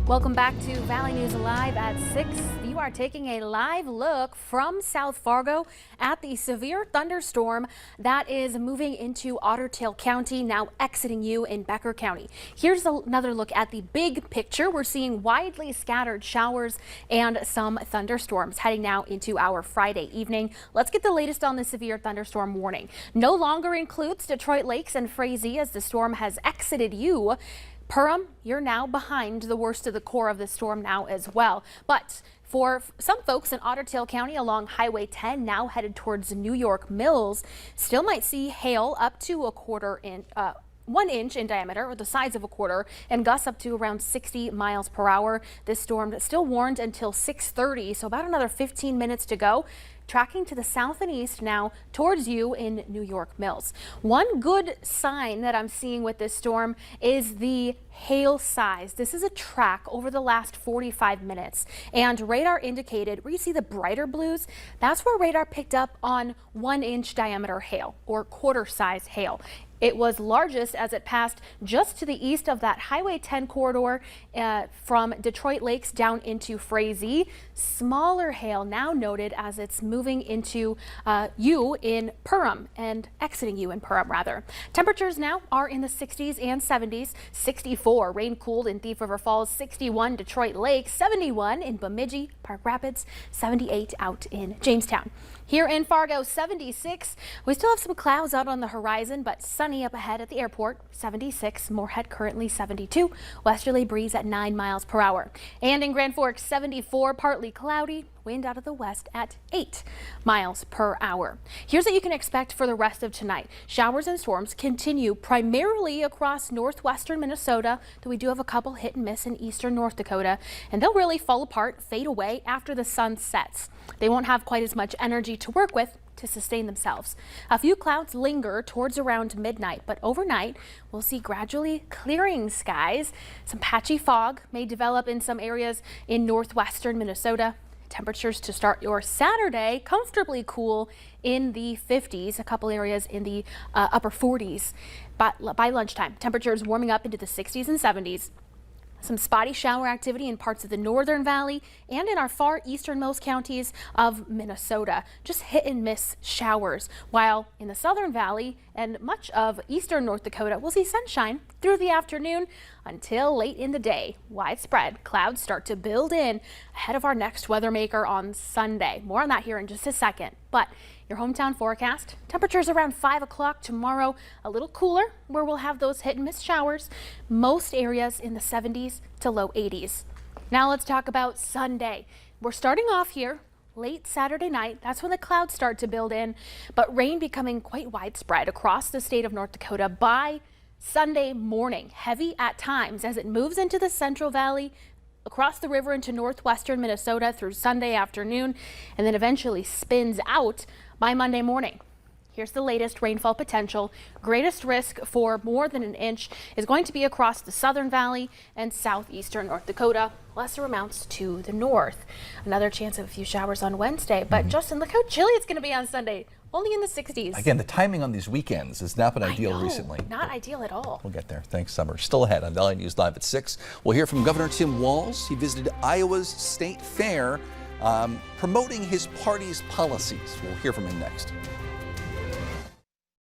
Welcome back to Valley News Live at 6. You are taking a live look from South Fargo at the severe thunderstorm that is moving into Otter Tail County, now exiting you in Becker County. Here's another look at the big picture. We're seeing widely scattered showers and some thunderstorms heading now into our Friday evening. Let's get the latest on the severe thunderstorm warning. No longer includes Detroit Lakes and Frazee as the storm has exited you. Perham, you're now behind the worst of the core of the storm now as well. But for some folks in Otter Tail County along Highway 10, now headed towards New York Mills, still might see hail up to 1 inch in diameter, or the size of a quarter, and gusts up to around 60 miles per hour. This storm still warned until 6:30, so about another 15 minutes to go. Tracking to the south and east now towards you in New York Mills. One good sign that I'm seeing with this storm is the hail size. This is a track over the last 45 minutes, and radar indicated where you see the brighter blues, that's where radar picked up on 1 inch diameter hail or quarter size hail. It was largest as it passed just to the east of that Highway 10 corridor from Detroit Lakes down into Frazee. Smaller hail now noted as it's moving into you in Perham and exiting you in Perham rather. Temperatures now are in the 60s and 70s. 64 rain cooled in Thief River Falls, 61 Detroit Lakes, 71 in Bemidji, Park Rapids, 78 out in Jamestown. Here in Fargo, 76. We still have some clouds out on the horizon, but sunny up ahead at the airport, 76. Moorhead currently 72. Westerly breeze at 9 miles per hour. And in Grand Forks, 74, partly cloudy. Wind out of the west at 8 miles per hour. Here's what you can expect for the rest of tonight. Showers and storms continue primarily across northwestern Minnesota, though we do have a couple hit and miss in eastern North Dakota, and they'll really fall apart, fade away after the sun sets. They won't have quite as much energy to work with to sustain themselves. A few clouds linger towards around midnight, but overnight we'll see gradually clearing skies. Some patchy fog may develop in some areas in northwestern Minnesota. Temperatures to start your Saturday comfortably cool in the 50s, a couple areas in the upper 40s. But by lunchtime, temperatures warming up into the 60s and 70s. Some spotty shower activity in parts of the northern valley and in our far easternmost counties of Minnesota. Just hit and miss showers. While in the southern valley and much of eastern North Dakota, we'll see sunshine through the afternoon until late in the day. Widespread clouds start to build in ahead of our next weather maker on Sunday. More on that here in just a second. But your hometown forecast, temperatures around 5 o'clock tomorrow, a little cooler where we'll have those hit and miss showers. Most areas in the 70s to low 80s. Now let's talk about Sunday. We're starting off here late Saturday night. That's when the clouds start to build in, but rain becoming quite widespread across the state of North Dakota by Sunday morning. Heavy at times as it moves into the Central Valley, across the river into northwestern Minnesota through Sunday afternoon, and then eventually spins out by Monday morning. Here's the latest rainfall potential. Greatest risk for more than 1 inch is going to be across the Southern Valley and southeastern North Dakota. Lesser amounts to the north. Another chance of a few showers on Wednesday. But Justin, look how chilly it's going to be on Sunday. Only in the 60s. Again, the timing on these weekends has not been ideal recently. Not ideal at all. We'll get there. Thanks, Summer. Still ahead on Valley News Live at 6. We'll hear from Governor Tim Walz. He visited Iowa's State Fair, promoting his party's policies. We'll hear from him next.